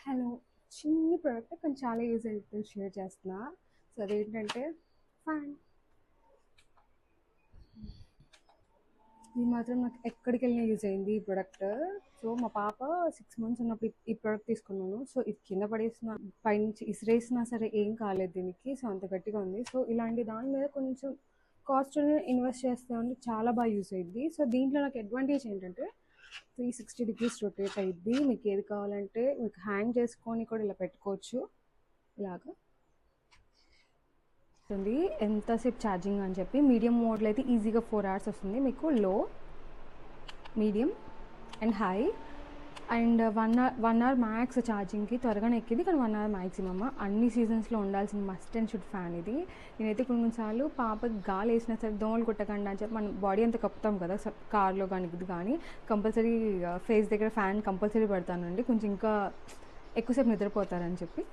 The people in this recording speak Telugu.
హలో. చిన్ని ప్రోడక్ట్ కానీ చాలా యూజ్ అవుతుంది షేర్ చేస్తున్నా. సో అదేంటంటే ఫ్యాన్. ఇది మాత్రం నాకు ఎక్కడికి వెళ్ళినా యూజ్ అయింది ఈ ప్రోడక్ట్. సో మా పాప 6 months ఉన్నప్పుడు ఈ ప్రోడక్ట్ తీసుకున్నాను. సో ఇది కింద పడేసిన పైనుంచి ఇసిరేసినా సరే ఏం కాలేదు దీనికి. సో అంత గట్టిగా ఉంది. సో ఇలాంటి దాని మీద కొంచెం కాస్ట్ ఇన్వెస్ట్ చేస్తే ఉంటే చాలా బాగా యూజ్ అయ్యింది. సో దీంట్లో నాకు అడ్వాంటేజ్ ఏంటంటే 360 degrees రొటేట్ అయ్యిద్ది. మీకు ఏది కావాలంటే మీకు హ్యాంగ్ చేసుకొని కూడా ఇలా పెట్టుకోవచ్చు. ఇలాగా వస్తుంది. ఎంతసేపు ఛార్జింగ్ అని చెప్పి మీడియం మోడ్లో అయితే ఈజీగా 4 hours వస్తుంది మీకు. Low, medium and high and 1 hour max ఛార్జింగ్కి త్వరగానే ఎక్కింది. కానీ 1 hour మ్యాక్సిమమ్. అన్ని సీజన్స్లో ఉండాల్సిన మస్ట్ అండ్ షుడ్ ఫ్యాన్ ఇది. నేనైతే కొన్నిసార్లు పాపకి గాలి వేసినా సరే దోమలు కుట్టకండి అని చెప్పి మనం బాడీ అంతా కప్పుతాం కదా కార్లో కానీ ఇది కానీ, కంపల్సరీ ఫేస్ దగ్గర ఫ్యాన్ కంపల్సరీ పెడతానండి. కొంచెం ఇంకా ఎక్కువసేపు నిద్రపోతారని చెప్పి.